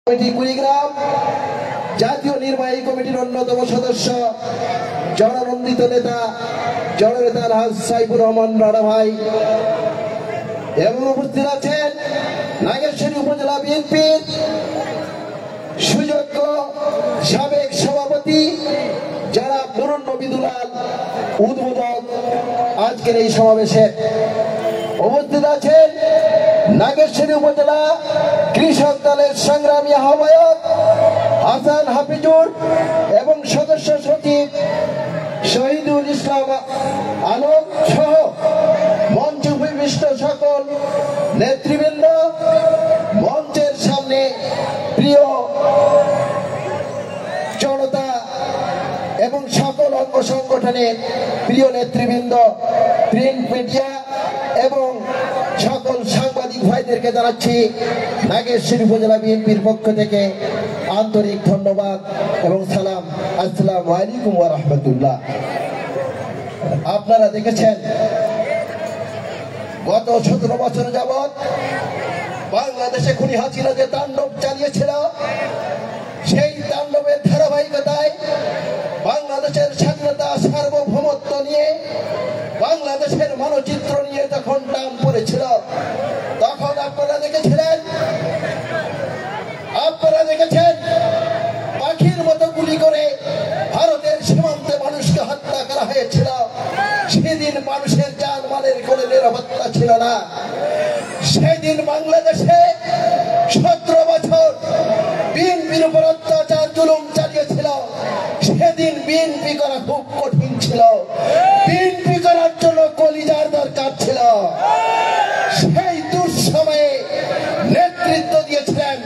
কুড়িগ্রাম জাতীয় নির্বাহী কমিটির অন্যতম সদস্য জননন্দিত নেতা জননেতা আলহাজ সাইফুর রহমান রানা ভাই এবং উপস্থিত আছেন নাগেশ্বরী উপজেলা বিএনপির সুযোগ্য সাবেক সভাপতি যারা নুরুন নবী দুলাল উদ্বোধক আজকের এই সমাবেশে উপস্থিত আছেন নাগেশ্বরী উপজেলা কৃষক দলের সংগ্রামী আহ্বায়ক হাসান হাফিজুর এবং সদস্য সচিব শহীদুল ইসলাম আলম সহ মঞ্চে উপবিষ্ট সকল নেতৃবৃন্দ, মঞ্চের সামনে প্রিয় জনতা এবং সকল অঙ্গ সংগঠনের প্রিয় নেতৃবৃন্দ, প্রিন্ট মিডিয়া এবং সকল সাংবাদিক ভাইদেরকে জানাচ্ছি নাগেশ্বরী উপজেলা বিএনপির পক্ষ থেকে আন্তরিক ধন্যবাদ এবং সালাম। আসসালামু আলাইকুম ওয়া রাহমাতুল্লাহ। আপনারা দেখেছেন গত 17 বছর যাবৎ বাংলাদেশে খুনি হাসিনা যে তাণ্ডব চালিয়েছিল, সেই তাণ্ডবের ধারাবাহিকতায় বাংলাদেশের স্বাধীনতা সার্বভৌমত্ব নিয়ে বাংলাদেশের মানচিত্র নিয়ে যখন টান পড়েছিল, তখন আপনারা দেখেছেন পাখির মতো গুলি করে ভারতের সীমান্তে মানুষকে হত্যা করা হয়েছিল। সেদিন মানুষের জানমালের কোনো নিরাপত্তা ছিল না। সেদিন বাংলাদেশে 17 বছর বিএনপির উপর অত্যাচার জুলুম চালিয়েছিল। সেদিন বিএনপি করা খুব কঠিন ছিল। বিএনপি করার জন্য কলিজার দরকার ছিল। সেই দুঃসময়ে নেতৃত্ব দিয়েছিলেন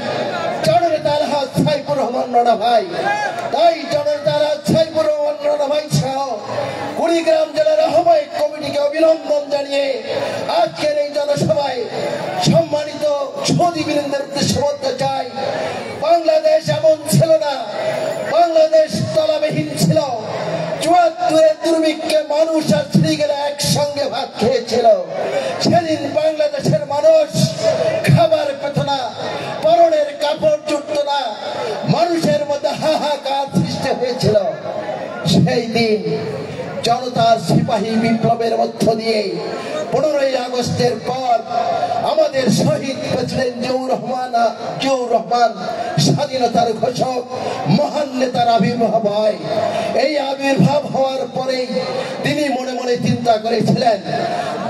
জননেতা আলহাজ সাইফুর রহমান রানা ভাই। তাই জননেতা আলহাজ সাইফুর রহমান রানা ভাই সহ কুড়িগ্রাম জেলার আহ্বায়ক কমিটিকে অভিনন্দন জানিয়ে আজকের এই জনসভায় সম্মানিত সুধীবৃন্দের উদ্দেশ্যে বলতে চাই, বাংলাদেশ এমন ছিল না, বাংলাদেশ তলাবিহীন ছিল। ৭৪-এর দুর্ভিক্ষে মানুষ আর শ্রীগেলা একসঙ্গে ভাত খেয়েছিল। সেদিন বাংলাদেশের মানুষ খাবার পেত না, পরনের কাপড় জুটত না, মানুষের মধ্যে হাহাকার সৃষ্টি হয়েছিল। সেই দিন জনতার সিপাহী বিপ্লবের মধ্য দিয়ে 15ই আগস্টের পর আমাদের শহীদ প্রেসিডেন্ট জিয়াউর রহমান স্বাধীনতার ঘোষক মহান নেতার আবির্ভাব হয়। এই আবির্ভাব হওয়ার পরেই তিনি মনে মনে চিন্তা করেছিলেন,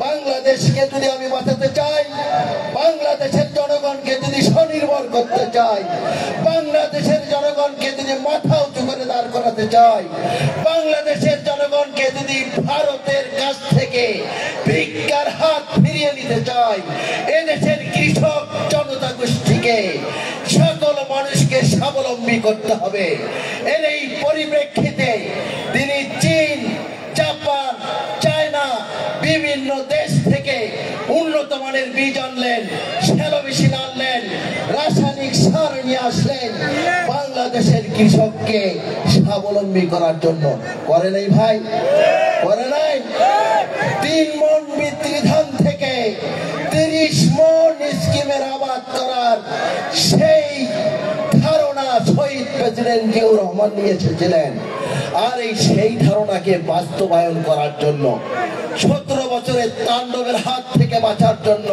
বাংলাদেশকে যদি আমি বাঁচাতে চাই, বাংলাদেশের জনগণকে যদি স্বনির্ভর করতে চাই, বাংলাদেশের জনগণকে যদি মাথা উঁচু করে দাঁড় করাতে চাই, বাংলাদেশের জনগণকে যদি ভারতের কাছ থেকে ভিক্ষার হাত ফিরিয়ে নিতে চাই, এদেশের কৃষক জনতা গোষ্ঠীকে সকল মানুষকে স্বাবলম্বী করতে হবে। এর এই পরিপ্রেক্ষিতে তিনি চীন, জাপান, চায়না বিভিন্ন দেশ থেকে উন্নত মানের বীজ আনলেন, শ্যালো মেশিন আনলেন, রাসায়নিক সার নিয়ে আসলেন বাংলাদেশের কৃষককে স্বাবলম্বী করার জন্য। করে নাই ভাই? করে নাই? 3 মণ বৃত্তি ধান থেকে 30 মণ স্কিমের আবাদ করার সেই ধারণা শহীদ প্রেসিডেন্ট জিয়াউর রহমান নিয়ে এসেছিলেন। আর সেই ধারণাকে বাস্তবায়ন করার জন্য 17 বছরের তাণ্ডবের হাত থেকে বাঁচার জন্য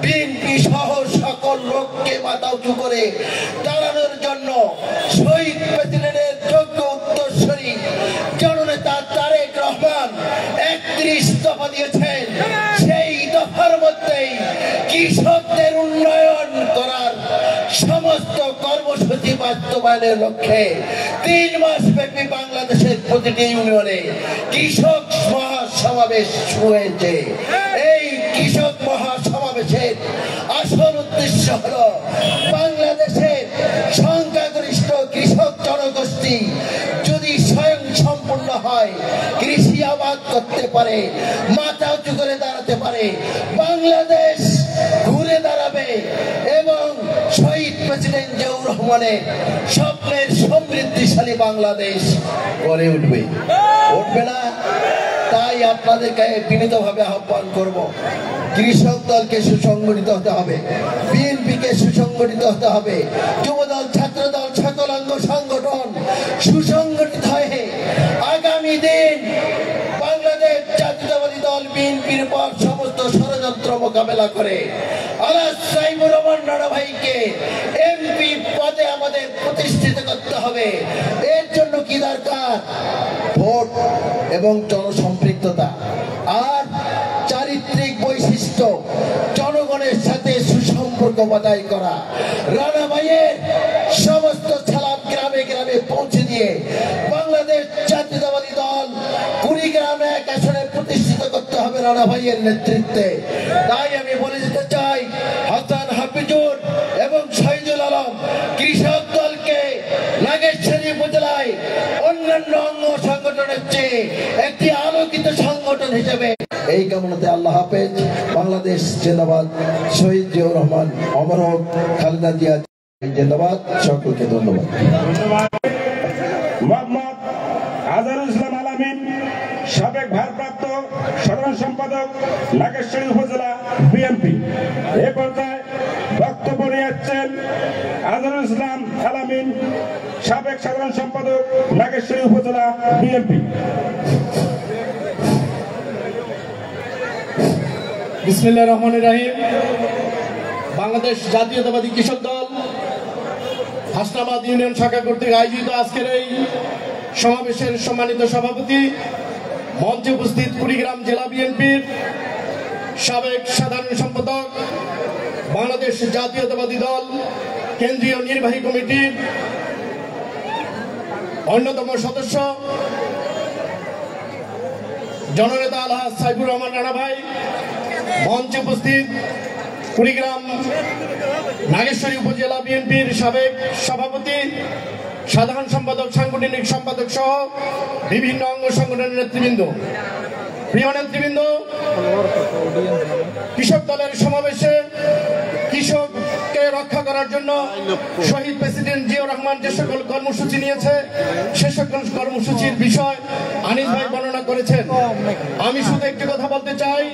বিএনপি সহ সকল লোককে মাথা উঁচু করে দাঁড়ানোর জন্য শহীদ প্রেসিডেন্টের যোগ্য উত্তরসূরি জননেতা তারেক রহমান 31 দফা দিয়েছেন। সেই দফার মধ্যেই কৃষকদের উন্নয়ন করার সমস্ত কর্মসূচি বাস্তবায়নের লক্ষ্যে 3 মাস ব্যাপী বাংলাদেশের প্রতিটি ইউনিয়নে কৃষক মহাসমাবেশ শুরু হয়েছে। এই কৃষক মহাসমাবেশের আসল উদ্দেশ্য হল বাংলাদেশের সংখ্যাগরিষ্ঠ কৃষক জনগোষ্ঠী যদি স্বয়ং সম্পূর্ণ হয়, কৃষি আবাদ করতে পারে, মাথা উঁচু করে দাঁড়াতে পারে, বাংলাদেশ ঘুরে দাঁড়াবে এবং শহীদ প্রেসিডেন্ট জিয়াউর রহমানের স্বপ্নের সমৃদ্ধিশালী বাংলাদেশ গড়ে উঠবে। উঠবে না? তাই আপনাদেরকে বিনীতভাবে আহ্বান করব, কৃষক দলকে সুসংগঠিত হতে হবে, বিএনপিকে থেকে সুসংগঠিত হতে হবে। যুবদল, ছাত্রদল, সকল অঙ্গ সংগঠন সুসংগঠিত হয়ে আগামী দিন বাংলাদেশ জাতীয়তাবাদী দল বিএনপির পর সমস্ত ষড়যন্ত্র মোকাবেলা করে আল্লাহ সাইবুর রহমান রানা ভাইকে এমপি পদে আমাদের প্রতিষ্ঠিত করতে হবে। এর জন্য কি দরকার? ভোট এবং জনসম্পৃক্ততা আর চারিত্রিক বৈশিষ্ট্য, জনগণের সাথে সুসম্পর্ক বজায় করা। রানা ভাইয়ের সমস্ত সালাম গ্রামে গ্রামে পৌঁছে দিয়ে বাংলাদেশ জাতীয়তাবাদী দল কুড়িগ্রামে এক আসনে প্রতিষ্ঠিত করতে হবে রানা ভাইয়ের নেতৃত্বে। তাই আমি বলে যেতে চাই, হাসান হাফিজুর এবং শহীদুল আলম কৃষক দলকে নাগেশ্বরী উপজেলায় অন্যান্য অঙ্গ সংগঠনের চেয়ে একটি আলোকিত সংগঠন হিসেবে এই কামনাতে আল্লাহ হাফেজ। বাংলাদেশ জিন্দাবাদ। শহীদ জিয়াউর রহমান অমর হোক। খালেদা জিয়া জিন্দাবাদ। সকলকে ধন্যবাদ। মোহাম্মদ আজহারুল ইসলাম আলামিন, সাবেক ভারপ্রাপ্ত সাধারণ সম্পাদক, নাগেশ্বরী উপজেলা বিএনপি। এ পর্যায়ে বক্তব্য নিয়ে আসছেন আজহারুল ইসলাম আলামিন, সাবেক সাধারণ সম্পাদক, নাগেশ্বরী উপজেলা বিএনপি। বিসমিল্লাহির রহমানির রহিম। বাংলাদেশ জাতীয়তাবাদী কৃষক দল হাসনাবাদ ইউনিয়ন শাখা কর্তৃক আয়োজিত আজকের এই সমাবেশের সম্মানিত সভাপতি, মঞ্চে উপস্থিত কুড়িগ্রাম জেলা বিএনপির সাবেক সাধারণ সম্পাদক, বাংলাদেশ জাতীয়তাবাদী দল কেন্দ্রীয় নির্বাহী কমিটির অন্যতম সদস্য জননেতা আলহাজ সাইফুর রহমান রানা ভাই, মঞ্চে উপস্থিত কুড়িগ্রাম নাগেশ্বরী উপজেলা বিএনপির সাবেক সভাপতি, সাধারণ সম্পাদক, সাংগঠনিক সম্পাদক সহ বিভিন্ন অঙ্গ সংগঠনের নেতৃবৃন্দ, প্রিয় নেতৃবৃন্দ, কৃষক দলের সমাবেশে কৃষককে রক্ষা করার জন্য শহীদ প্রেসিডেন্ট জিয়াউর রহমান যে সকল কর্মসূচি নিয়েছে সে সকল কর্মসূচির বিষয় আনিস ভাই বর্ণনা করেছেন। আমি শুধু একটি কথা বলতে চাই,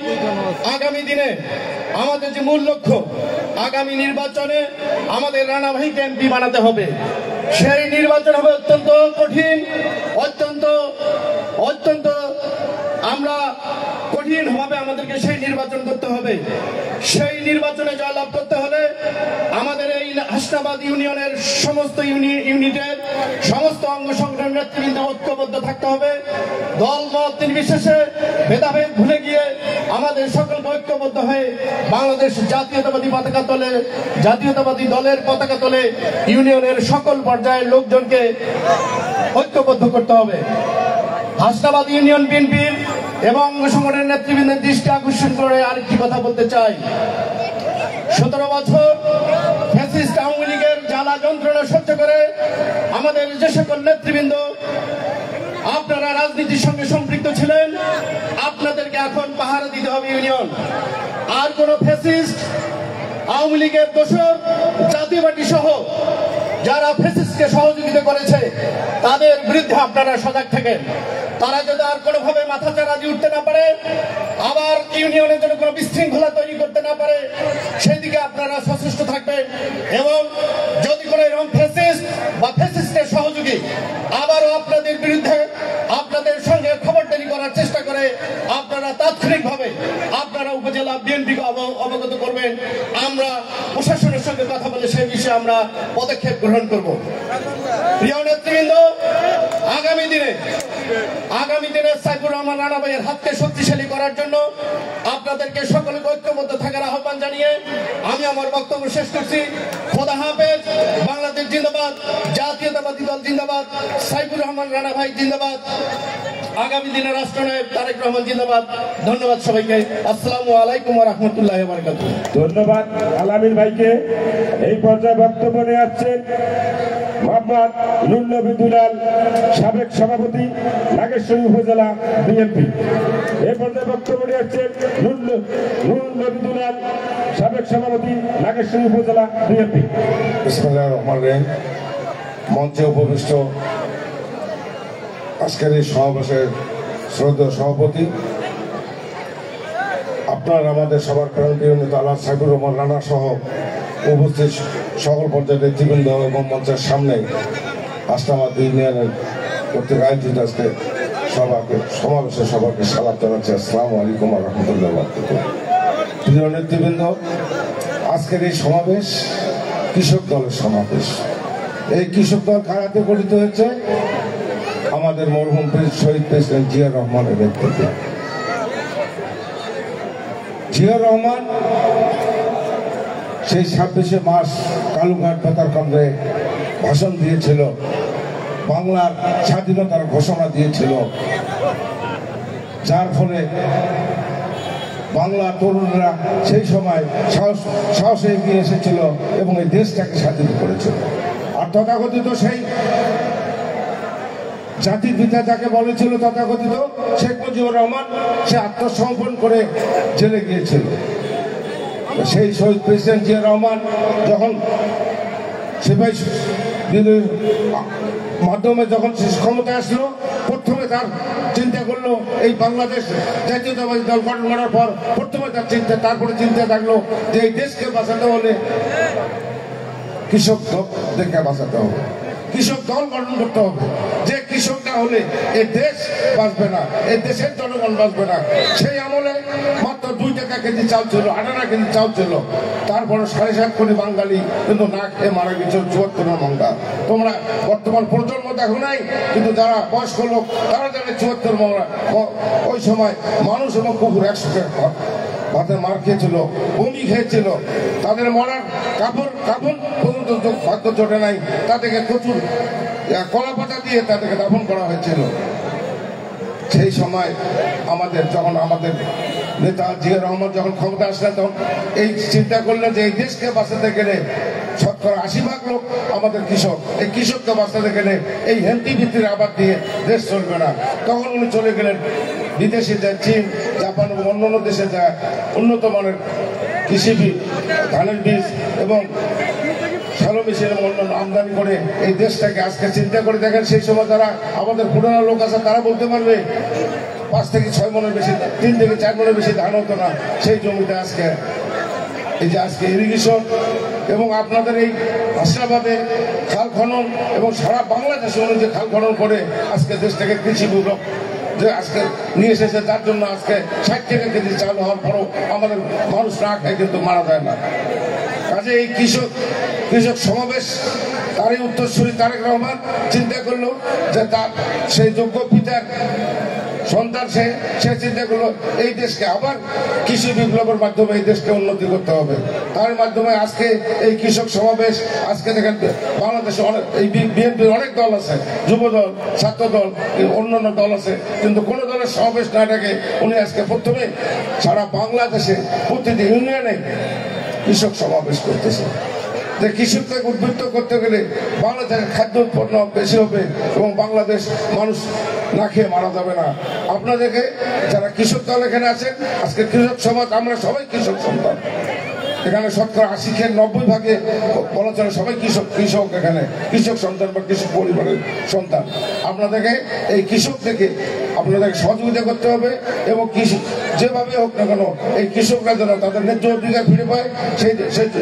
আগামী দিনে আমাদের যে মূল লক্ষ্য, আগামী নির্বাচনে আমাদের রানা ভাইকে এমপি বানাতে হবে। সেই নির্বাচন হবে অত্যন্ত কঠিন, অত্যন্ত আমরা কঠিন ভাবে আমাদেরকে সেই নির্বাচন করতে হবে। সেই নির্বাচনে জয়লাভ করতে হলে আমাদের এই হাসনাবাদ ইউনিয়নের সমস্ত ইউনিটের সমস্ত অঙ্গ সংগঠনের নেতৃবৃন্দ ঐক্যবদ্ধ থাকতে হবে। দল মত নির্বিশেষে ভেদাভেদ ভুলে গিয়ে আমাদের সকলকে ঐক্যবদ্ধ হয়ে বাংলাদেশ জাতীয়তাবাদী দলের পতাকা তোলে ইউনিয়নের সকল পর্যায়ের লোকজনকে ঐক্যবদ্ধ করতে হবে। হাসনাবাদ ইউনিয়ন বিএনপির এবং অঙ্গ সংগঠনের নেতৃবৃন্দের দৃষ্টি আকর্ষণ করে আরেকটি কথা বলতে চাই। 17 বছর ফ্যাসিস্ট আওয়ামী লীগের জ্বালা যন্ত্রণা সহ্য করে আমাদের যে সকল নেতৃবৃন্দ আপনারা রাজনীতির সঙ্গে সম্পৃক্ত ছিলেন, আপনাদেরকে এখন পাহারা দিতে হবে ইউনিয়ন। আর কোন ফ্যাসিস্ট আওয়ামী লীগের দোসর জাতীয় পার্টি সহ যারা ফ্যাসিস্টকে সহযোগিতা করেছে তাদের বিরুদ্ধে আপনারা সজাগ থাকেন। তারা যদি আর কোনোভাবে মাথাচাড়া দিয়ে উঠতে না পারে, আবার ইউনিয়নের জন্য কোনো বিশৃঙ্খলা তৈরি করতে না পারে, সেদিকে আপনারা সচেষ্ট থাকবেন। এবং যদি কোনো এরকম ফ্যাসিস্ট বা ফ্যাসিস্টের সহযোগী আবারও আপনাদের বিরুদ্ধে আপনাদের সঙ্গে খবরদারি করার চেষ্টা করে, আপনারা তাৎক্ষণিকভাবে আপনারা উপজেলা বিএনপিকে অবগত করবেন। আমরা প্রশাসনের সঙ্গে কথা বলে সেই বিষয়ে আমরা পদক্ষেপ গ্রহণ করব। প্রিয় নেতৃবৃন্দ, আগামী দিনে সাইফুর রহমান রানা ভাইয়ের হাতকে শক্তিশালী করার জন্য আপনাদেরকে সকলকে ঐক্যবদ্ধ থাকার আহ্বান জানিয়ে আমি আমার বক্তব্য শেষ করছি। খোদা হাফেজ। বাংলাদেশ জিন্দাবাদ, জাতীয়তাবাদী দল জিন্দাবাদ, সাইফুর রহমান রানা ভাই জিন্দাবাদ, আগামী দিনে রাষ্ট্রনায়ক তারেক রহমান জিন্দাবাদ। ধন্যবাদ সবাইকে। আসসালামু আলাইকুম ওয়া রাহমাতুল্লাহি ওয়া বারাকাতুহু। ধন্যবাদ আলামিন ভাইকে। এই পর্যায়ে বক্তব্য নিয়ে আসছেন মোহাম্মদ নুর নবী দুলাল, সাবেক সভাপতি, নাগেশ্বরী উপজেলা বিএনপি। এই পর্যায়ে বক্তব্য নিয়ে আসছেন নুর নবী দুলাল, সাবেক সভাপতি, নাগেশ্বরী উপজেলা বিএনপি। বিসমিল্লাহির রহমানির রহিম। মঞ্চে উপবিষ্ট আজকের এই সমাবেশের শ্রদ্ধেয় সভাপতি, আপনার আমাদের সবার প্রাণপ্রিয় নেতা আলহাজ সাইফুর রহমান রানা সহ উপস্থিত সকল পর্যায়ের নেতৃবৃন্দ এবং মঞ্চের সামনে হাসনাবাদ ইউনিয়নের কর্তৃক আয়োজিত আজকে সমাবেশে সবাইকে সালাম জানাচ্ছি। আসসালামু আলাইকুম ওয়া রাহমাতুল্লাহি ওয়া বারাকাতুহু। প্রিয় নেতৃবৃন্দ, আজকের এই সমাবেশ কৃষক দলের সমাবেশ। এই কৃষক দল কারাতে গঠিত হয়েছে আমাদের মরহুম শহীদ প্রেসিডেন্ট জিয়া রহমানের নেতৃত্বে। জিয়া রহমান সেই 26শে মার্চ কালুঘাট বেতারকেন্দ্রে ভাষণ দিয়েছিল, বাংলার স্বাধীনতার ঘোষণা দিয়েছিল, যার ফলে বাংলা তরুণরা সেই সময় সাহসে এগিয়ে এসেছিল এবং এই দেশটাকে স্বাধীন করেছিল। আর তথাকথিত সেই জাতির পিতা যাকে বলেছিল তথাকথিত শেখ মুজিবুর রহমান, সে আত্মসমর্পণ করে জেলে গিয়েছিল। সেই শহীদ প্রেসিডেন্ট জিয়া রহমান যখন সিপাহী মাধ্যমে যখন ক্ষমতায় আসলো, প্রথমে তার চিন্তা করলো এই বাংলাদেশ জাতীয়তাবাদী দল গঠন করার পর প্রথমে তার তারপরে চিন্তা থাকলো যে এই দেশকে বাঁচাতে হলে কৃষকদেরকে বাঁচাতে হবে, কৃষক দল গঠন করতে হবে। যে কৃষক না হলে এই দেশ বাঁচবে না, এই দেশের জনগণ বাঁচবে না। সেই আমলে মাত্র 2 টাকা কেজি চাল ছিল, 18 কেজি চাল ছিল, তারপরে 7.5 কোটি বাঙালি কিন্তু না খেয়ে মারা গেছিল 74 মঙ্গা। তোমরা বর্তমান প্রজন্ম দেখো নাই, কিন্তু যারা বয়স্ক লোক তারা জানে 74 মঙ্গা। ওই সময় মানুষ এবং কুকুর 100 ভাতে মার খেয়েছিল, বমি খেয়েছিল, তাদের মরার কাপড় পর্যন্ত ভাগ্য জোটে নাই, তাদেরকে প্রচুর কলা পাতা দিয়ে তাদেরকে দাফন করা হয়েছিল। সেই সময় আমাদের নেতা জিয়া রহমান যখন ক্ষমতা আসলেন, তখন এই চিন্তা করলেন যে এই দেশকে বাঁচাতে গেলে 80% লোক আমাদের কৃষক, এই কৃষককে বাঁচাতে গেলে এই হেলথি ভিত্তির আবাদ দিয়ে দেশ চলবে না। তখন উনি চলে গেলেন বিদেশে যায়, চীন, জাপান এবং অন্যান্য দেশে যায় উন্নত মানের কৃষি বীজ, ধানের বীজ এবং শ্যালো মেশিন এবং অন্যান্য আমদানি করে এই দেশটাকে আজকে চিন্তা করে দেখেন। সেই সময় যারা আমাদের পুরানো লোক আছে তারা বলতে পারবে 5 থেকে 6 মনের বেশি, 3 থেকে 4 মনের বেশি ধান হতো না সেই জমিতে। আজকে এই যে আজকে ইরিগেশন এবং আপনাদের এই হাসনাবাদে খাল খনন এবং সারা বাংলাদেশে উনি যে খাল খনন করে আজকে দেশটাকে কৃষি বিপ্লব যে আজকে নিয়ে এসেছে, তার জন্য আজকে 60 টাকা কেজি চাল হওয়ার পরও আমাদের মানুষ না খায় কিন্তু মারা যায় না। কাজে এই কৃষক সমাবেশ তারই উত্তরসূরি তারেক রহমান চিন্তা করলো যে তার সেই যোগ্য পিতার সন্তান সে চিন্তা করলো এই দেশকে আবার কৃষি বিপ্লবের মাধ্যমে এই দেশকে উন্নতি করতে হবে। তার মাধ্যমে আজকে এই কৃষক সমাবেশ। আজকে দেখেন বাংলাদেশে এই বিএনপির অনেক দল আছে, যুব দল, ছাত্র দল, অন্যান্য দল আছে, কিন্তু কোন দলের সমাবেশ না ডাকে উনি আজকে প্রথমে সারা বাংলাদেশে প্রতিটি ইউনিয়নে কৃষক সমাবেশ করতেছে। যে কৃষককে উদ্বুদ্ধ করতে গেলে বাংলাদেশের খাদ্য উৎপন্ন বেশি হবে এবং বাংলাদেশ মানুষ না খেয়ে মারা যাবে না। আপনাদেরকে যারা কৃষক দল এখানে আছেন, আজকে কৃষক সমাজ, আমরা সবাই কৃষক সন্তান। এখানে 90% বলা চলে সবাই কৃষক, এখানে কৃষক সন্তান বা কৃষক পরিবারের সন্তান। আপনাদেরকে এই কৃষক থেকে আপনাদেরকে সহযোগিতা করতে হবে এবং যেভাবে হোক না কেন এই কৃষকরা যেন তাদের ন্যায্য অধিকার ফিরে পায়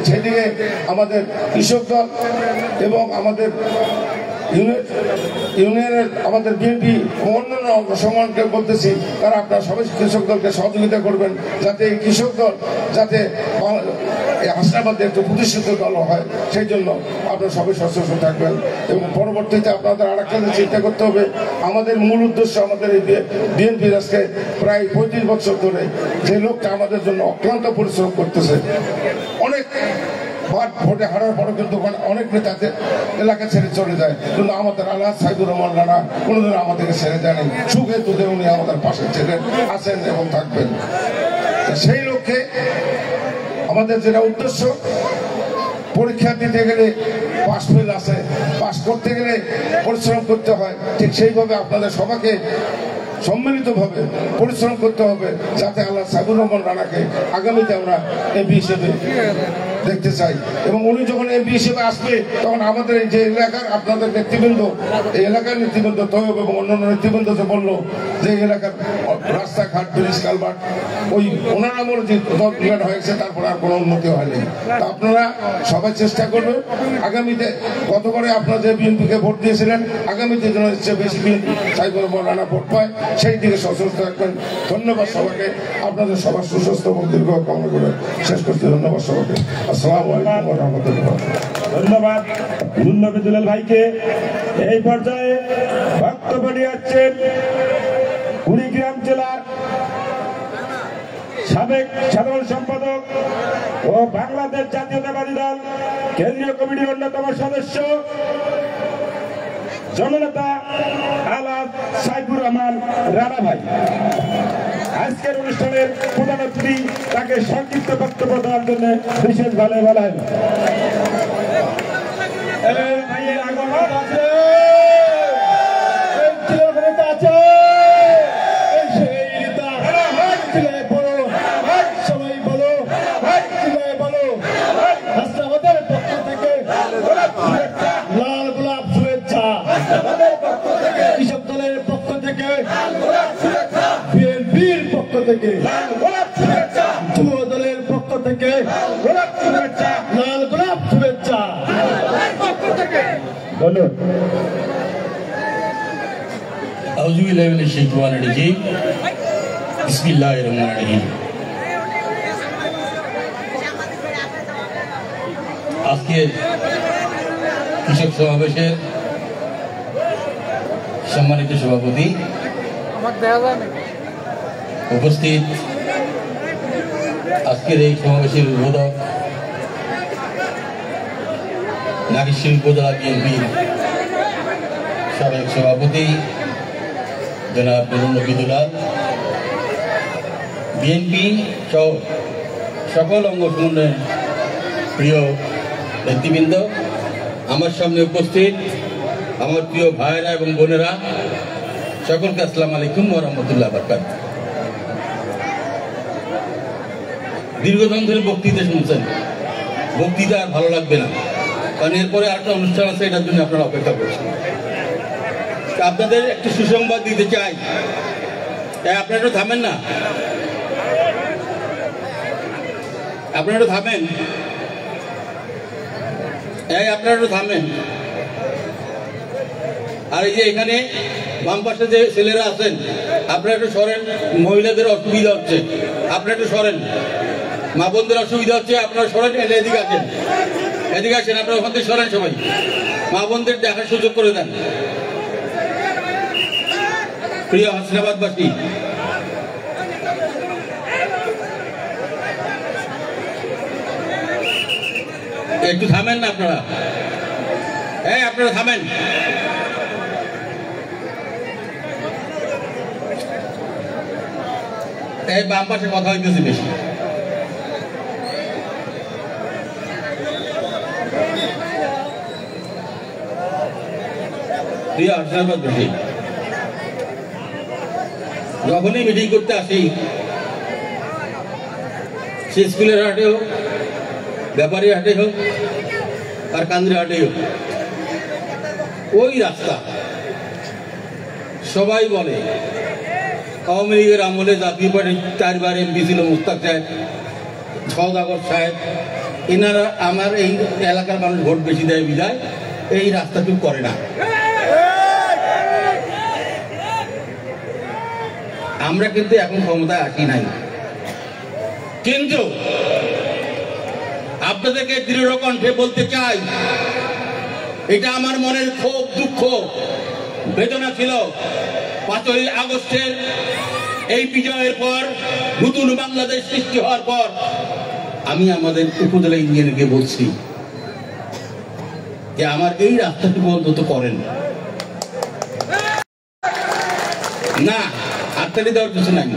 সেদিকে আমাদের কৃষক দল এবং আমাদের ইউনিয়নের আমাদের বিএনপি অন্যান্য সংগঠনকে বলতেছি, তারা আপনারা সবাই কৃষক দলকে সহযোগিতা করবেন যাতে এই কৃষক দল যাতে হাসনাবাদে একটু প্রতিষ্ঠিত দল হয়, সেই জন্য আপনারা সবাই সচেতন থাকবেন। এবং পরবর্তীতে আপনাদের আরেকটা চিন্তা করতে হবে, আমাদের মূল উদ্দেশ্য আমাদের এই বিএনপির আজকে প্রায় 35 বছর ধরে যে লোকটা আমাদের জন্য অক্লান্ত পরিশ্রম করতেছে, অনেক ভোটে হারার পরে কিন্তু অনেক নেতাদের এলাকা ছেড়ে চলে যায়, কিন্তু আমাদের আলহাজ সাইদুর রহমান রানা কোনোদিন আমাদেরকে ছেড়ে যায়নি। সুখে দুঃখে উনি আমাদের পাশে ছিলেন, আছেন এবং থাকবেন। সেই লক্ষ্যে আমাদের যেটা উদ্দেশ্য, পরীক্ষা দিতে গেলে পাস ফেল আছে, পাস করতে গেলে পরিশ্রম করতে হয়, ঠিক সেইভাবে আপনাদের সবাইকে সম্মিলিতভাবে পরিশ্রম করতে হবে যাতে আল্লাহ সাইদুর রহমান রানাকে আগামীতে আমরা এমপি হিসেবে দেখতে চাই। এবং উনি যখন এমপি হিসেবে আসবে তখন আমাদের এই যে এলাকার আপনাদের নেতৃবৃন্দ, এই এলাকার নেতৃবৃন্দ তৈব এবং অন্যান্য নেতৃবৃন্দ যে বললো যে এলাকার রাস্তাঘাট ব্রিজ কালভার্ট ওই ওনার আমলে যে দরকার হয়েছে তারপরে আর কোনো উন্নতি হয়নি। তা আপনারা সবাই চেষ্টা করবেন আগামীতে, গতবারে আপনারা যে বিএনপিকে ভোট দিয়েছিলেন আগামীতে যেন চেয়ে বেশি বিএনপি সাইবুর মৌলানা ভোট পায় সেই দিকে সচেষ্ট থাকবেন। ধন্যবাদ সবাইকে, আপনাদের সবার সুস্বাস্থ্য এবং দীর্ঘ কামনা করে শেষ করছি। ধন্যবাদ সবাইকে। আসসালামু আলাইকুম ওয়া রাহমাতুল্লাহ। ধন্যবাদ নুরনবী দুলাল ভাইকে। এই পর্যায়ে বক্তব্য নিয়ে আসছেন কুড়িগ্রাম জেলার সাবেক সাধারণ সম্পাদক ও বাংলাদেশ জাতীয়তাবাদী দল কেন্দ্রীয় কমিটির অন্যতম সদস্য জননেতা আলাদ সাইফুর রহমান রানা ভাই। আজকের অনুষ্ঠানের প্রধান অতিথি, তাকে সংক্ষিপ্ত বক্তব্য দেওয়ার জন্য বিশেষভাবে বলা হয়। কৃষক দলের পক্ষ থেকে, বিএনপির পক্ষ থেকে, যুব দলের পক্ষ থেকে লাল গোলাপ শুভেচ্ছা। বলুন। আজকের কৃষক সমাবেশের সম্মানিত সভাপতি, উপস্থিত আজকের এই সমাবেশের উদ্বোধক নাগেশ্বরী উপজেলা বিএনপির সাবেক সভাপতি জনাব নুরনবী দুলাল, বিএনপি সহ সকল অঙ্গ সংগঠনের প্রিয় নেতৃবৃন্দ, আমার সামনে উপস্থিত আমার প্রিয় ভাইয়েরা এবং বোনেরা, সকলকে আসসালামু আলাইকুম ওয়া রাহমাতুল্লাহি ওয়া বারাকাতুহু। দীর্ঘদিন ধরে বক্তৃতা শুনছেন, বক্তৃতা আর ভালো লাগবে না, কারণ এরপরে আরেকটা অনুষ্ঠান আছে, এটার জন্য আপনারা অপেক্ষা করছেন। আপনাদের একটু সুসংবাদ দিতে চাই, আপনারা একটু থামেন না, আপনারা একটু থামেন, আপনারা একটু থামেন। আর এই যে এখানে বাম পাশে যে ছেলেরা আছেন, আপনারা একটু সরেন, মহিলাদের অসুবিধা হচ্ছে, আপনারা একটু সরেন, মা বোনদের অসুবিধা হচ্ছে, আপনারা সরেন, এদিকে আসেন, এদিকে আসেন, আপনারা ওখান থেকে সরেন, সবাই মা বোনদের দেখার সুযোগ করে দেন। প্রিয় হাসনাবাদবাসী, একটু থামেন না আপনারা, আপনারা থামেন। এই বাম পাশে কথা হইতেছে বেশি। প্রিয় হাসনাবাদবাসী, যখনই মিটিং করতে আসি, সে স্কুলের হাটে হোক, ব্যাপারী হাটে হোক আর কান্দ্রি হাটে হোক, ওই রাস্তা সবাই বলে আওয়ামী লীগের আমলে জাতীয় পার্টির 4 বার এমপি ছিল মুস্তাক সাহেব, সওদাগর সাহেব, এনারা আমার এই এলাকার মানুষ ভোট বেশি দেয় বিদায় এই রাস্তাটুকু করে না। আমরা কিন্তু এখন ক্ষমতায় আসি নাই, কিন্তু আপনাদেরকে দৃঢ় কণ্ঠে বলতে চাই, এটা আমার মনের ক্ষোভ, দুঃখ, বেদনা ছিল। 5ই আগস্টের এই বিজয়ের পর, নতুন বাংলাদেশ সৃষ্টি হওয়ার পর, আমি আমাদের উপজেলা ইঞ্জিনিয়ারকে বলছি যে আমার এই রাস্তাটুকু অন্তত করেন না। হাততালি দেওয়ার কিছু নাই,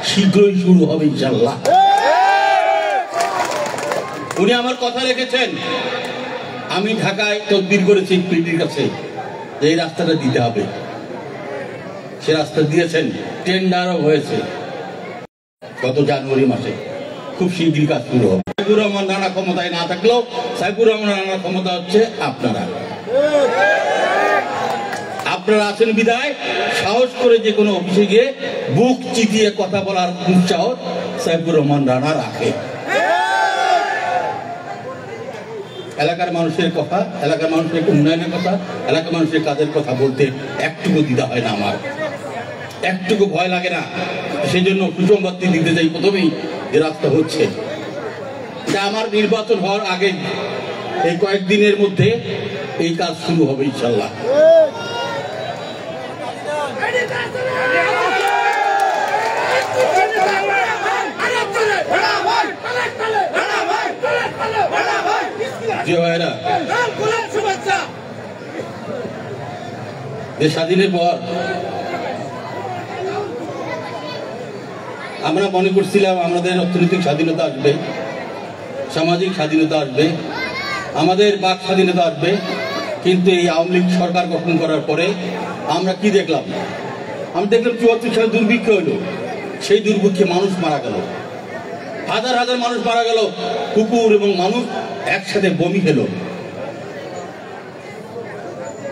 শীঘ্রই শুরু হবে ইনশাআল্লাহ। উনি আমার কথা রেখেছেন। আমি ঢাকায় তদবির করেছি পিডির কাছে যে এই রাস্তাটা দিতে হবে, সে রাস্তা দিয়েছেন, টেন্ডারও হয়েছে গত জানুয়ারি মাসে। খুব শীঘ্রই কাজ শুরু হবে। সাইফুর রহমান রানা ক্ষমতায় না থাকলেও সাইফুর রহমান রানার ক্ষমতা হচ্ছে আপনারা আছেন বিদায় সাহস করে যে কোনো অফিসে গিয়ে বুক চিতিয়ে কথা বলার উৎসাহ সাইফুর রহমান রানা রাখে। এলাকার মানুষের কথা, এলাকার মানুষের উন্নয়নের কথা, এলাকার মানুষের কাজের কথা বলতে একটুকু দ্বিধা হয় না, আমার একটুকু ভয় লাগে না। সেই জন্য সুসংবাদ দিতে যাই প্রথমেই যে রাস্তা হচ্ছে, এটা আমার নির্বাচন হওয়ার আগে এই কয়েকদিনের মধ্যে এই কাজ শুরু হবে ইনশাল্লাহ। দেশ স্বাধীনের পর আমরা মনে করছিলাম আমাদের অর্থনৈতিক স্বাধীনতা আসবে, সামাজিক স্বাধীনতা আসবে, আমাদের বাক স্বাধীনতা আসবে, কিন্তু এই আওয়ামী লীগ সরকার গঠন করার পরে আমরা কি দেখলাম? আমি দেখলাম ৭৪ সালে দুর্ভিক্ষ হলো, সেই দুর্ভিক্ষে মানুষ মারা গেল, হাজার হাজার মানুষ মারা গেল, কুকুর এবং মানুষ একসাথে বমি খেলো,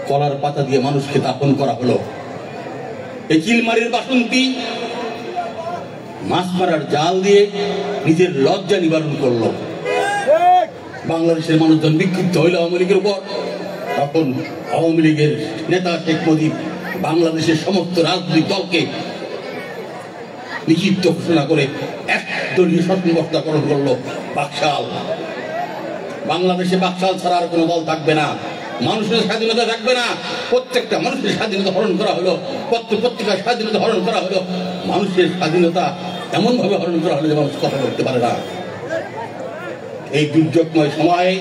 কলার পাতা দিয়ে মানুষকে দাফন করা হলো। এই চিলমারির বাসন্তী মাছ মারার জাল দিয়ে নিজের লজ্জা নিবারণ করলো। বাংলাদেশের মানুষজন বিক্ষিপ্ত হইল আওয়ামী লীগের উপর। তখন আওয়ামী লীগের নেতা শেখ মুজিব বাংলাদেশের সমস্ত রাজনৈতিক দলকে নিষিদ্ধ ঘোষণা করে একদলীয় শাসনব্যবস্থাকরণ করলো। বাকশাল, বাংলাদেশে বাকশাল ছাড়া আর কোনো দল থাকবে না, মানুষের স্বাধীনতা থাকবে না, প্রত্যেকটা মানুষের স্বাধীনতা হরণ করা হলো, প্রত্যেকটা স্বাধীনতা হরণ করা হলো। মানুষের স্বাধীনতা এমন ভাবে হরণ করা হলো যে মানুষ কথা বলতে পারে না। এই দুর্যোগময় সময়ে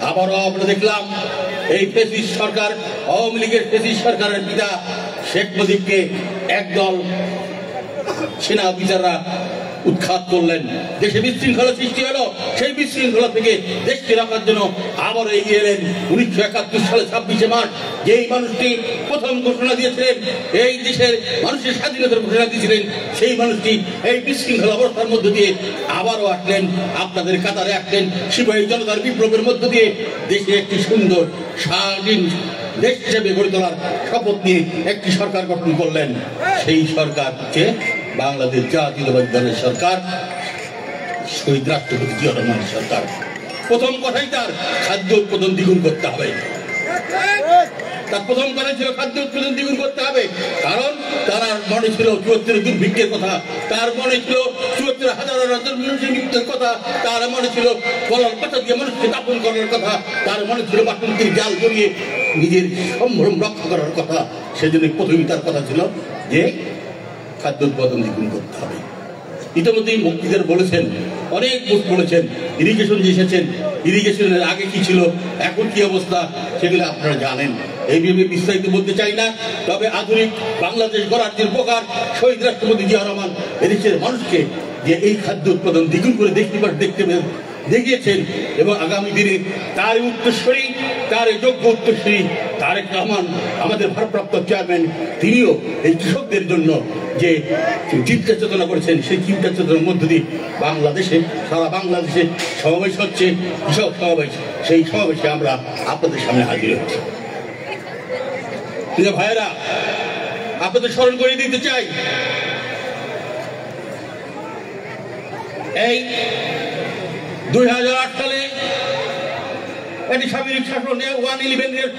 আবারও আমরা দেখলাম এই ফ্যাসিস্ট সরকার, আওয়ামী লীগের ফ্যাসিস্ট সরকারের পিতা শেখ মুজিবকে একদল সেনা অফিসাররা উৎখাত করলেন। দেশে বিশৃঙ্খলা সৃষ্টি হলো, সেই বিশৃঙ্খলা থেকে দেশকে রাখার জন্য আবার এগিয়ে এলেন 1971 সালে 26শে মার্চ, যেই মানুষটি প্রথম ঘোষণা দিয়েছিলেন, এই দেশের মানুষের স্বাধীনতার ঘোষণা দিয়েছিলেন, সেই মানুষটি এই বিশৃঙ্খলা অবস্থার মধ্য দিয়ে আবারও আসলেন, আপনাদের কাতারে আসলেন। সিপাহী জনতার বিপ্লবের মধ্য দিয়ে দেশে একটি সুন্দর স্বাধীন দেশ হিসেবে গড়ে তোলার শপথ নিয়ে একটি সরকার গঠন করলেন। সেই সরকার হচ্ছে বাংলাদেশ জাতীয়তাবাদী দলের সরকার, শহীদ রাষ্ট্রপতি জিয়া রহমানের সরকার। প্রথম কথাই তার খাদ্য উৎপাদন দ্বিগুণ করতে হবে। তার প্রথম কথা ছিল খাদ্য উৎপাদন দ্বিগুণ করতে হবে, কারণ তার মনে ছিল ৭৪ দুর্ভিক্ষের কথা, তার মনে ছিল ৭৪ হাজার মানুষের মৃত্যুর কথা, তার মনে ছিল কলার পাতা দিয়ে মানুষকে দাপন করার কথা, তার মনে ছিল বাসন্তীর জাল জড়িয়ে নিজের সম্ভ্রম রক্ষা করার কথা। সেজন্য প্রথমেই তার কথা ছিল যে খাদ্য উৎপাদন দ্বিগুণ করতে হবে। ইতিমধ্যেই মুক্তিদার বলেছেন, অনেক বলেছেন, ইরিগেশন যে এসেছেন, ইরিগেশনের আগে কি ছিল, এখন কি অবস্থা, সেগুলো আপনারা জানেন। এইভাবে বিস্তারিত বলতে চাই না। তবে আধুনিক বাংলাদেশ গড়ার যে উপকার শহীদ রাষ্ট্রপতি জিয়া রহমান এদেশের মানুষকে যে এই খাদ্য উৎপাদন দ্বিগুণ করে দেখতে দেখিয়েছেন, এবং আগামী দিনে তার উত্তরসূরি, তার যোগ্য উত্তরসূরি তারেক রহমান, আমাদের ভারপ্রাপ্ত চেয়ারম্যান, তিনিও এই কৃষকদের জন্য যে চিন্তা চেতনা করেছেন, সেই চিন্তা চেতনার মধ্য দিয়ে বাংলাদেশে, সারা বাংলাদেশে সমাবেশ হচ্ছে, কৃষক সমাবেশ। সেই সমাবেশে আমরা আপনাদের সামনে হাজির হচ্ছি। ভাইয়েরা, আপনাদের স্মরণ করে দিতে চাই, এই 2008 সালে একটি সামরিক শাসনে 111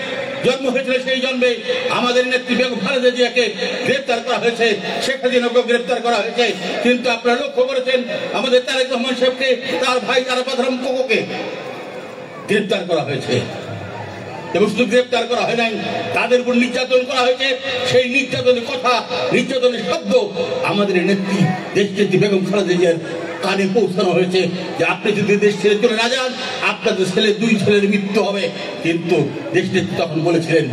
জন্ম হয়েছিল। সেই জন্মে আমাদের নেত্রী বেগম খালেদা জিয়াকে গ্রেপ্তার করা হয়েছে, শেখ হাসিনাকে গ্রেপ্তার করা হয়েছে। কিন্তু আপনারা লক্ষ্য করেছেন আমাদের তারেক রহমান সাহেবকে, তার ভাই তারাপাত কোকোকে গ্রেপ্তার করা হয়েছে, এবং শুধু গ্রেপ্তার করা হয় নাই, তাদের উপর নির্যাতন করা হয়েছে। সেই নির্যাতনের কথা, নির্যাতনের শব্দ আমাদের নেত্রী দেশনেত্রী বেগম খালেদা জিয়ার কানে পৌঁছানো হয়েছে যে আপনি যদি দেশ ছেড়ে চলে না যান, আপনাদের দুই ছেলের মৃত্যু হবে। কিন্তু দেশনেত্রী তখন বলেছিলেন,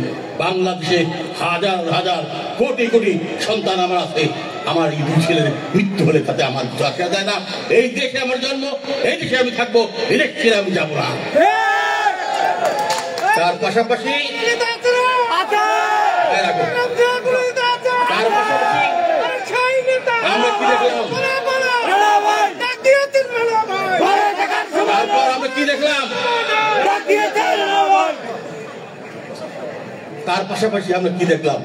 বাংলাদেশে হাজার হাজার কোটি কোটি সন্তান আমার আছে, আমার এই দুই ছেলের মৃত্যু হলে তাতে আমার কিছু আসা যায় না। এই দেশে আমার জন্ম, এই দেশে আমি থাকবো, এই দেশ ছেড়ে আমি যাবো না। তার পাশাপাশি আমরা কি দেখলাম, তারপর আমরা কি দেখলাম, তার পাশাপাশি আমরা কি দেখলাম,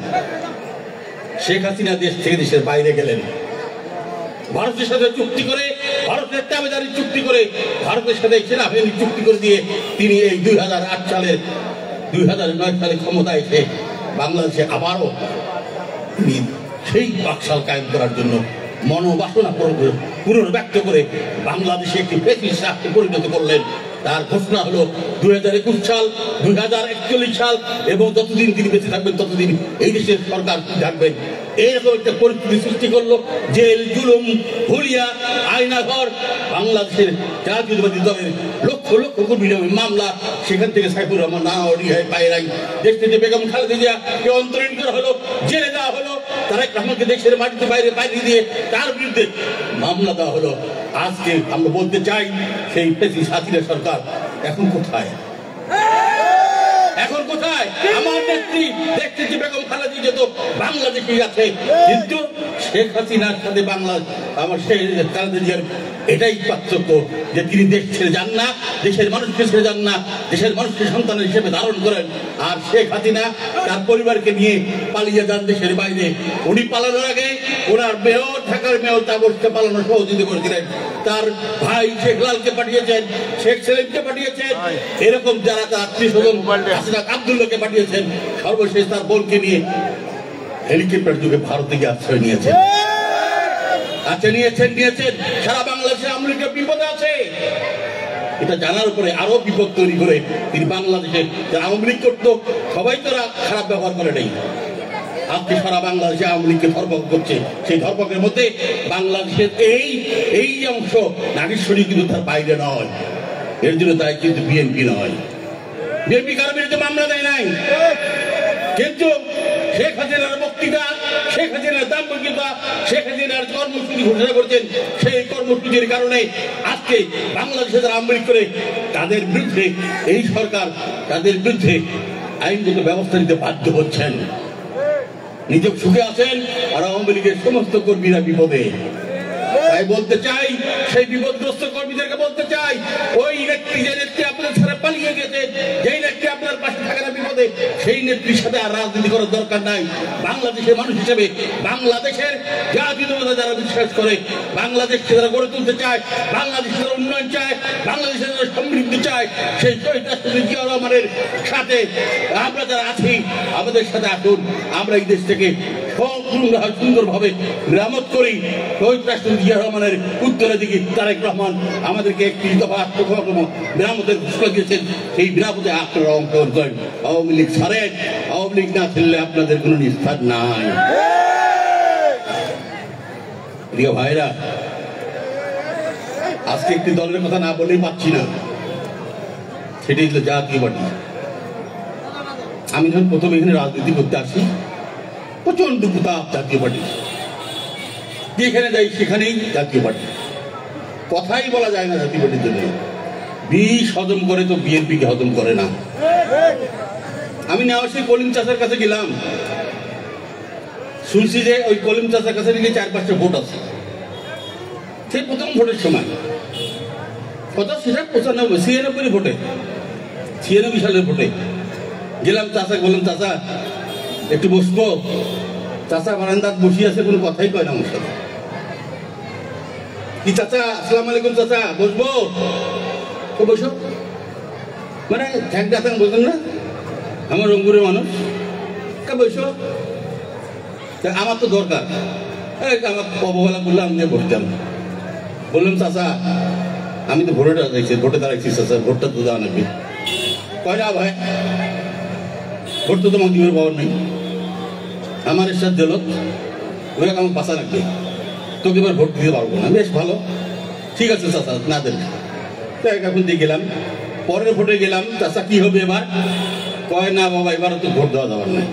শেখ হাসিনা দেশ থেকে দেশের বাইরে গেলেন, ভারতের সাথে চুক্তি করে, ভারতের দাবিদারি চুক্তি করে, ভারতের সাথে সেনাবাহিনী চুক্তি করে দিয়ে তিনি এই 2008 সালের 2009 সালে ক্ষমতায় এসে বাংলাদেশে আবারও তিনি সেই বাকশাল কায়েম করার জন্য মনোবাসনা পুনর্ব্যক্ত করে বাংলাদেশে একটি ফ্যাসিস্ট রাষ্ট্রে পরিণত করলেন। তার ঘোষণা হলো 2021 সাল, 2041 সাল এবং যতদিন তিনি বেঁচে থাকবেন ততদিন এই দেশের সরকার থাকবেন। এরকম একটা পরিস্থিতি সৃষ্টি করলো, জেল, জুলুম, হুলিয়া, আয়নাঘর, বাংলাদেশের জাতীয়তাবাদী দলের লক্ষ লক্ষ কর্মী মামলা, সেখান থেকে সাইফুর রহমান রিহাই পায় নাই। দেশ থেকে বেগম খালেদা জিয়াকে অন্তরীণ করা হলো, জেলে দেওয়া হলো, তারেক রহমানকে দেশের মাটিতে বাইরে দিয়ে তার বিরুদ্ধে মামলা দেওয়া হলো। আজকে আমরা বলতে চাই সেই ফ্যাসিস্ট হাসিনা সরকার এখন কোথায়? এখন কোথায়? আমার নেত্রী দেখতে বেগম খালেদা জিয়া তো বাংলাদেশেই আছে, কিন্তু শেখ হাসিনার সাথে আমার শেখ খালেদা জিয়ার এটাই পার্থক্য যে তিনি দেশ ছেড়ে যান না, দেশের মানুষকে ছেড়ে যান না, দেশের মানুষকে সন্তান হিসেবে ধারণ করেন। আর শেখ হাসিনা তার পরিবারকে নিয়ে পালিয়ে যান দেশের বাইরে। উনি পালানোর আগে ওনার মেয়র, ঢাকার মেয়র তাবরকে পালানোর সহযোগিতা করেছিলেন। তার ভাই শেখ লালকে পাঠিয়েছেন, শেখ সেলিমকে পাঠিয়েছেন, এরকম যারা তার আত্মীয় স্বজন আব্দুল্লাহকে পাঠিয়েছেন। সর্বশেষ তার বোনকে নিয়ে হেলিকপ্টার যুগে ভারতে গিয়ে আশ্রয় নিয়েছেন। নিয়েছেন সারা বাংলাদেশে আওয়ামী লীগের বিপদে আছে, এটা জানার উপরে আরো বিপদ তৈরি করে তিনি বাংলাদেশে যারা আওয়ামী লীগ করতো সবাই তারা খারাপ ব্যবহার করে নেই। আজকে সারা বাংলাদেশে আওয়ামী লীগকে ধর্মক করছে। সেই ধর্মকের মধ্যে বাংলাদেশের এই অংশ নাগেশ্বরী কিন্তু তার বাইরে নয়, এর জন্য তাই কিন্তু বিএনপি নয়। বিএনপি কারো বিরুদ্ধে মামলা দেয় নাই, কিন্তু শেখ হাসিনার বক্তৃতা, শেখ হাসিনার দাম্ভিকতা, শেখ হাসিনার কর্মসূচি ঘোষণা করছেন। সেই কর্মসূচির কারণে আজকে বাংলাদেশে যারা আওয়ামী লীগ করে তাদের বিরুদ্ধে এই সরকার তাদের বিরুদ্ধে আইনগত ব্যবস্থা নিতে বাধ্য হচ্ছেন। নিজে সুখে আছেন আর আওয়ামী লীগের সমস্ত কর্মীরা বিপদে। তাই বলতে চাই, সেই বিপদগ্রস্ত কর্মীদেরকে বলতে চাই, ওই নেত্রী যে নেত্রী আপনার ছেড়ে পালিয়ে গেছে, যেই নেত্রী আপনার পাশে থাকে না বিপদে, সেই নেত্রীর সাথে আর রাজনীতি করার দরকার নাই। বাংলাদেশের মানুষ হিসেবে বাংলাদেশের জাতীয়তাবাদে যারা বিশ্বাস করে, বাংলাদেশকে যারা গড়ে তুলতে চায়, বাংলাদেশের যারা উন্নয়ন চায়, বাংলাদেশের যারা সমৃদ্ধি চায়, সেই শহীদ রাষ্ট্রপতি জিয়া রহমানের সাথে আমরা যারা আছি, আমাদের সাথে আসুন। আমরা এই দেশ থেকে সুন্দরভাবে মেরামত করি। শহীদ রাষ্ট্রপতি জিয়া রহমানের উত্তরাধিকারী তারেক রহমান আমাদেরকে একটি দফা মেরামতের ঘোষণা দিয়েছেন। সেই মেরামতে আপনারা অংশগ্রহণ করেন। আওয়ামী লীগ ছাড়েন, আওয়ামী লীগ না ছেড়লে আপনাদের কোনো নিস্তার নাই। প্রিয় ভাইরা, আজকে একটি দলের কথা না বলেই পাচ্ছি না, সেটি হলো জাতীয় পার্টি। আমি যখন প্রথমে এখানে রাজনীতি করতে আসি, প্রচন্ড প্রতাপ জাতীয় পার্টি, যেখানে যাই সেখানেই জাতীয় পার্টি, কথাই বলা যায় না জাতীয় পার্টির জন্য। বিষ হজম করে তো বিএনপিকে হজম করে না। আমি নেওয়াশি কলিম চাষার কাছে গেলাম, শুনছি যে ওই কলিম চাষার কাছে নাকি 4-5টা ভোট আছে। সেই প্রথম ভোটের সময় কত, সেটা 96 ভোটে, 96 সালের ভোটে গেলাম। চাষা বললাম, চাষা একটু বসবো? চাষা বারান্দাত বসিয়ে আছে, কোনো কথাই কয় না আমার সাথে। কি চাচা, আসসালামু আলাইকুম চাচা, বসবো? তো বসো, মানে ঠ্যাং চাচান বলতেন না, আমার রংপুরের মানুষ, বসো। আমার তো দরকার, আমার অবহেলা বললাম যে বসতাম। বললাম, চাচা আমি তো ভোটে দাঁড়াইছি, চাচা ভোটটা তো দেওয়া নাকি? কয় না ভাই, ভোট তো তোমার দিবের পাওয়ার নেই, আমার এর সাথে দিল, ওই আমার বাঁচা রাখবে, তোকে এবার ভোট দিতে পারবো না। বেশ ভালো, ঠিক আছে চাচা, না দেন। তো এখন দিয়ে গেলাম, পরের ভোটে গেলাম, চাচা কি হবে এবার? কয় না বাবা, এবারও তো ভোট দেওয়া যাবার নাই।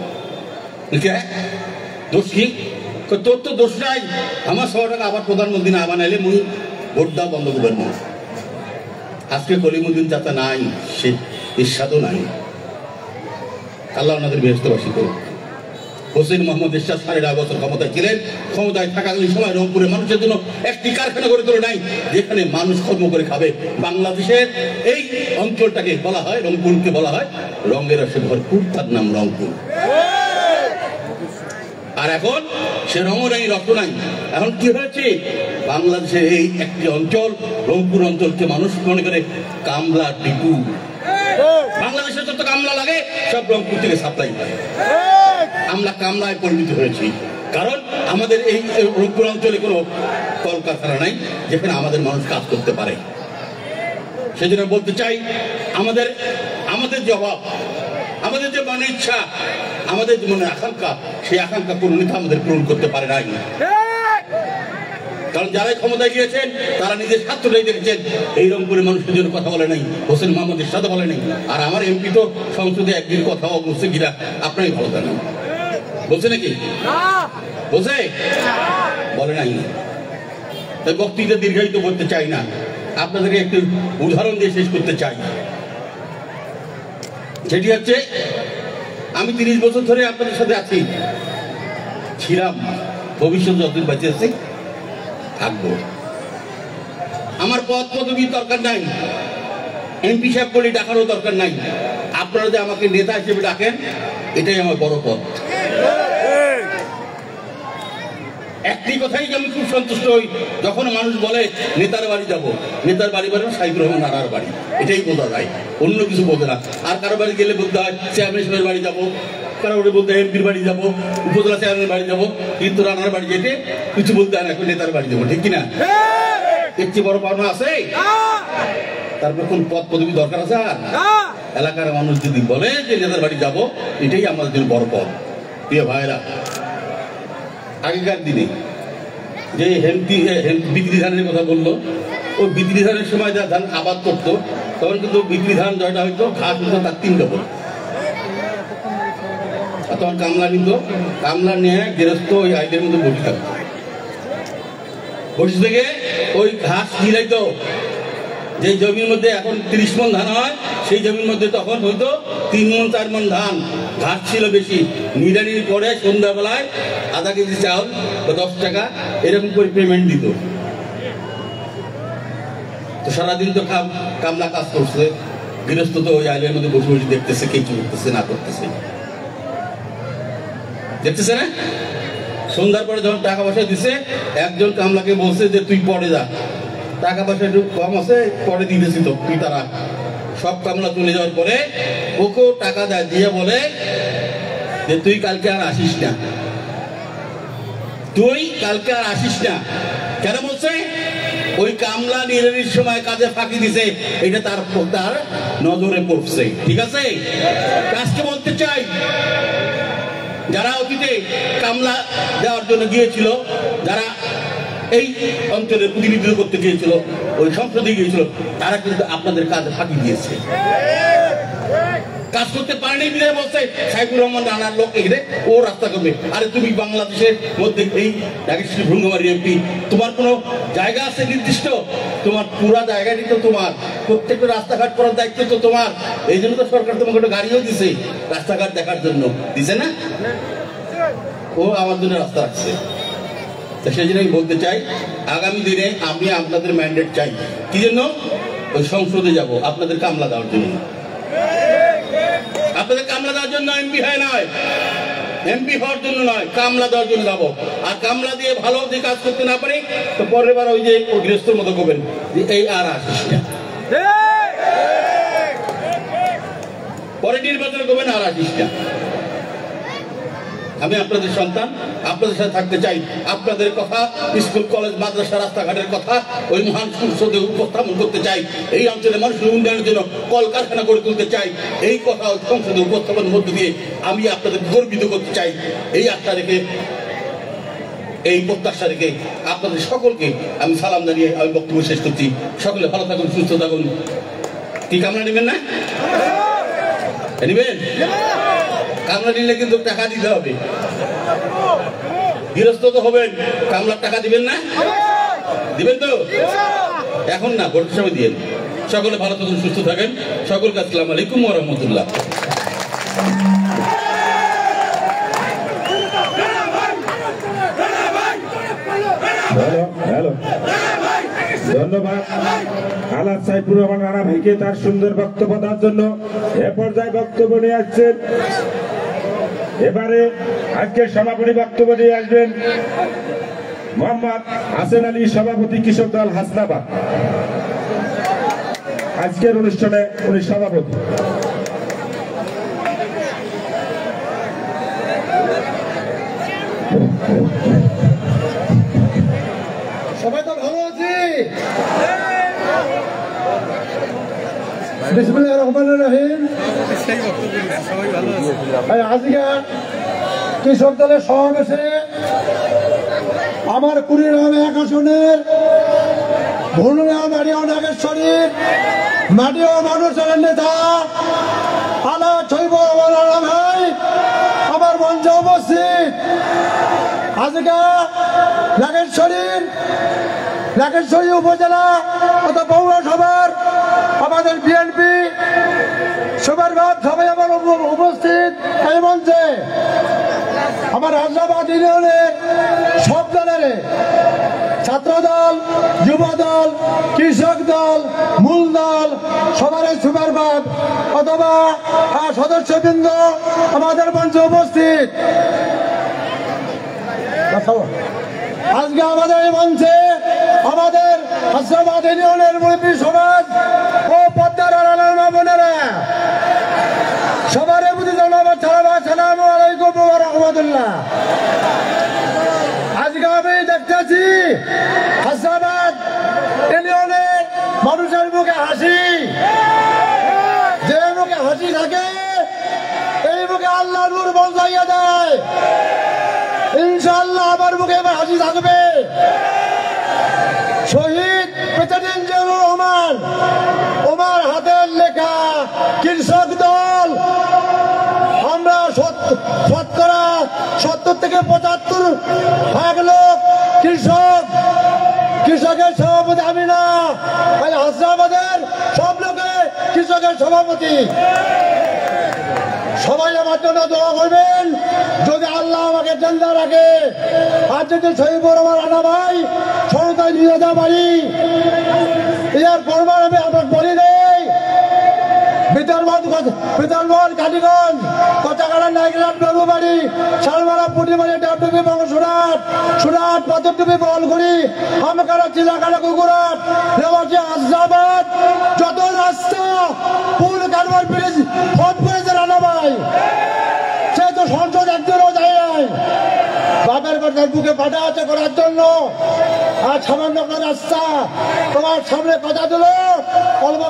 দোষ কি? তোর তো দোষ নাই, আমার 100 টাকা আবার প্রধানমন্ত্রী না বানাইলে মুই ভোট দেওয়া বন্ধ করবেন না। আজকে কলিমুদ্দিন চাচা নাই, সে ইরশাদও নাই। আল্লাহ ওনাদের বেহেশতবাসী করুক। হোসেন মোহাম্মদ এরশাদ 9.5 বছর ক্ষমতায় ছিলেন। ক্ষমতায় থাকাকালীন সময় রংপুরের মানুষের জন্য একটি কারখানা গড়ে তোলে নাই যেখানে মানুষ কর্ম করে খাবে। বাংলাদেশের এই অঞ্চলটাকে বলা হয়, রংপুরকে বলা হয় রঙের রসে ভরপুর, তার নাম রংপুর। আর এখন সে রঙও নাই, রক্ত নাই। এখন কি হয়েছে, বাংলাদেশের এই একটি অঞ্চল, রংপুর অঞ্চলকে মানুষ মনে করে কামলা টিপু। বাংলাদেশে যত কামলা লাগে সব রংপুর থেকে সাপ্লাই হয়। আমরা কামলায় পরিণত হয়েছি, কারণ আমাদের এই রংপুর অঞ্চলে কোনো কলকারখানা নাই যেখানে আমাদের মানুষ কাজ করতে পারে। সেজন্য বলতে চাই, আমাদের জবাব, আমাদের যে মনের ইচ্ছা, আমাদের যে মনের আকাঙ্ক্ষা, সেই আকাঙ্ক্ষা কোনো নেতা আমাদের পূরণ করতে পারে নাই। কারণ যারাই ক্ষমতায় গিয়েছেন তারা নিজের স্বার্থটাই দেখেছেন। এই রংপুরের মানুষের জন্য কথা বলে নাই, হোসেন মোহাম্মদের সাথে বলে নাই। আর আমার এমপি তো সংসদে একদিন কথা বলছে কিনা আপনারই ভালো জানেন, বলছে নাকি? বলছে? বলে নাই। তাই বক্তৃতা দীর্ঘায়িত করতে চাই না, আপনাদেরকে একটু উদাহরণ দিয়ে শেষ করতে চাই। সেটি হচ্ছে, আমি 30 বছর ধরে আপনাদের সাথে আছি, ছিলাম, ভবিষ্যৎ যতদিন বেঁচে আছে থাকবো। আমার পদ পদবীর দরকার নাই, এমপি সাহেব বলে ডাকারও দরকার নাই। আপনারা যে আমাকে নেতা হিসেবে ডাকেন, এটাই আমার বড় পদ। একটি কথাই আমি খুব সন্তুষ্ট হই, যখন মানুষ বলে নেতার বাড়ি যাব। নেতার বাড়ি বলে সাইফুর রহমান আরার বাড়ি, এটাই বোঝা যায়, অন্য কিছু বোঝে না। আর কারো বাড়ি গেলে বলতে হয় চেয়ারম্যান সাহেবের বাড়ি যাবো, কারো বলতে হয় এমপির বাড়ি যাবো, উপজেলা চেয়ারম্যানের বাড়ি যাবো, কিন্তু রানার বাড়ি যেতে কিছু বলতে হয় না, এখন নেতার বাড়ি যাবো, ঠিক কিনা? এর চেয়ে বড় পাওনা আছে? তারপর কোন পদ পদবী দরকার আছে? আর এলাকার মানুষ যদি বলে যে নেতার বাড়ি যাবো, এটাই আমাদের জন্য বড় পদ। প্রিয় ভাইরা, আগেকার দিনে যে বিক্রি ধানের কথা বললো, ওই বিক্রি ধানের সময় যা ধান আবাদ করতো, তখন কিন্তু বিক্রি ধান জয়টা হয়তো ঘাস হতো তার 3 ডবল। তখন কামলা নিত, কামলা নিয়ে গেরস্ত ওই আইলের মধ্যে বসে থাকতো, বসে থেকে ওই ঘাস গিরাইতো। যে জমির মধ্যে এখন 30 মণ ধান হয়, সেই জমির মধ্যে তখন হয়তো 3 মণ 4 মণ ধান। ঘাস ছিল বেশি, নিড়ানির পরে সন্ধ্যাবেলায় আধা কেজি চাউল বা 10 টাকা এরকম করে পেমেন্ট দিত। তো সারাদিন তো কামলা কাজ করছে, গৃহস্থ তো ওই আইলের মধ্যে বসে বসে দেখতেছে কে কি করতেছে না করতেছে, দেখতেছে না? সন্ধ্যার পরে যখন টাকা পয়সা দিছে, একজন কামলাকে বলছে যে তুই পরে যা, টাকা পয়সা একটু কম আছে, পরে দিতেছি তো, তুই তারা। সব কামলা চলে যাওয়ার পরে ওকেও টাকা দেয়, দিয়ে বলে যে তুই কালকে আর আসিস না, তুই কালকে আর আসিস না। কেন বলছে? ওই কামলা নিড়ানির সময় কাজে ফাঁকি দিছে, এটা তার নজরে পড়ছে, ঠিক আছে? আজকে বলতে চাই, যারা অতীতে কামলা দেওয়ার জন্য গিয়েছিল, যারা এই অঞ্চলের প্রতিনিধিত্ব করতে গিয়েছিল, ওই সংসদে গিয়েছিল, তারা কিন্তু আপনাদের কাজে ফাঁকি দিয়েছে। কাজ করতে পারেনি বিধায় বলছে সাইফুর রহমান রানার লোক এখানে ও রাস্তা করবে। আরে তুমি বাংলাদেশের মধ্যে এই নাগেশ্বরী ভ্রঙ্গমারি এমপি, তোমার কোনো জায়গা আছে নির্দিষ্ট? তোমার পুরা জায়গাটি তো তোমার, প্রত্যেকটা রাস্তাঘাট করার দায়িত্ব তো তোমার। এই জন্য তো সরকার তোমাকে একটা গাড়িও দিছে রাস্তাঘাট দেখার জন্য, দিছে না? ও আমার জন্য রাস্তা রাখছে। সেই জন্য আমি বলতে চাই, আগামী দিনে আমি আপনাদের ম্যান্ডেট চাই। কি জন্য? ওই সংসদে যাব আপনাদের কামলা দেওয়ার জন্য, আপনাদের কামলা দেওয়ার জন্য। এমপি হয় নয়, এমপি হওয়ার জন্য নয়, কামলা দেওয়ার জন্য যাবো। আর কামলা দিয়ে ভালো যে কাজ করতে না পারি, তো পরের বার ওই যে গৃহস্থর মতো করবেন যে এই আর আসিস না, পরে নির্বাচনে করবেন আর আসিস না। আমি আপনাদের সন্তান, আপনাদের সাথে থাকতে চাই। আপনাদের কথা, স্কুল কলেজ মাদ্রাসা রাস্তাঘাটের কথা ওই মহান সংসদে উপস্থাপন করতে চাই। এই অঞ্চলের মানুষের উন্নয়নের জন্য কলকারখানা গড়ে তুলতে চাই। এই কথা সংসদে উপস্থাপনের মধ্য দিয়ে আমি আপনাদের গর্বিত করতে চাই। এই আশা রেখে, এই প্রত্যাশা রেখে আপনাদের সকলকে আমি সালাম জানিয়ে আমি বক্তব্য শেষ করছি। সকলে ভালো থাকুন, সুস্থ থাকুন। কি কামনা নেবেন না? নেবেন? কামলা নিলে কিন্তু টাকা দিতে হবে, গৃহস্থ তো হবেন, কামলার টাকা দিবেন না? দিবেন তো? এখন না, ভোটের সময় দিয়েন। সকলে ভালো থাকুন, সুস্থ থাকেন। সকলকে আসসালামু আলাইকুম ওয়া রাহমাতুল্লাহ। ধন্যবাদ আলাদ সাইফুর রহমান রানা ভাইকে তার সুন্দর বক্তব্য দেওয়ার জন্য। এ পর্যায়ে বক্তব্য নিয়ে আসছেন, এবারে আজকের সমাপনী বক্তব্য নিয়ে আসবেন মোহাম্মদ হাসান আলী, সভাপতি কৃষক দল হাসনাবাদ। আজকের অনুষ্ঠানে উনি সভাপতি। সবাই তো ভালো আছি। বিসমিল্লাহির রহমানির রহিম। আজকে কৃষক দলের সমাবেশে আমার কুড়িগ্রাম 1 আসনের ভুলুয়া মাটিও নাগেশ্বরীর মাটিও মানুষের নেতা আলা ছৈব ভাই আমার মঞ্চে উপস্থিত। আজকে নাগেশ্বরী উপজেলা অথবা পৌরসভার আমাদের বিএনপি সবার ভাব সবাই আমার উপস্থিত এই মঞ্চে। আমার হাসনাবাদ ইউনিয়নের সব দলের ছাত্র দল, যুব দল, কৃষক দল, মূল দল সবার সুপার ভাব অথবা সদস্যবৃন্দ আমাদের মঞ্চে উপস্থিত। আজকে আমাদের এই মঞ্চে আমাদের হাসনাবাদ ইউনিয়নের মুরব্বী সমাজ ও পদ্মার আড়ালের মা বোনেরা সবার প্রতি ধন্যবাদ। আসসালামু আলাইকুম ওয়া রাহমাতুল্লাহ। আজকে আমি দেখতেছি হাসনাবাদ ইউনিয়নের মানুষের মুখে হাসি, যে মুখে হাসি থাকে এই মুখে আল্লাহ নূর বসাইয়া দেয়। ইনশাআল্লাহ আমার মুখে এবার হাসি থাকবে। শহীদ প্রেসিডেন্ট জিয়াউর রহমান ওমার হাতের লেখা কৃষক দল আমরা 70 থেকে 75 লোক কৃষকের সভাপতি আমি না, হাসনাবাদের সব লোকে কৃষকের সভাপতি। সবাই আমার জন্য দোয়া করবেন যদি আল্লাহ আমাকে জিন্দা রাখে। আর যদি শহীদুর রহমান রানা ভাই সরকারি নিয়ে যা পারি এর পরবার আমি আপনার বলি নেই। বিতর্মন কালীগঞ্জ কচাকাড়া নাইগ্রাম বেলুবাড়ি শালমারা পুটিমারি ডাবডুবি সুরাট পাথরডুবি বলগুড়ি আমকারা চিলাকাড়া কুকুরাট রেওয়াজি হাসনাবাদ যত রাস্তা পুল কারবার ব্রিজ ফোন করেছে রানা ভাই, সে তো সংসদ একদিনও যায় নাই। বাপের কথার বুকে পাঠা আছে করার জন্য। আর সামান্য রাস্তা তোমার সামনে কথা দিল অল্প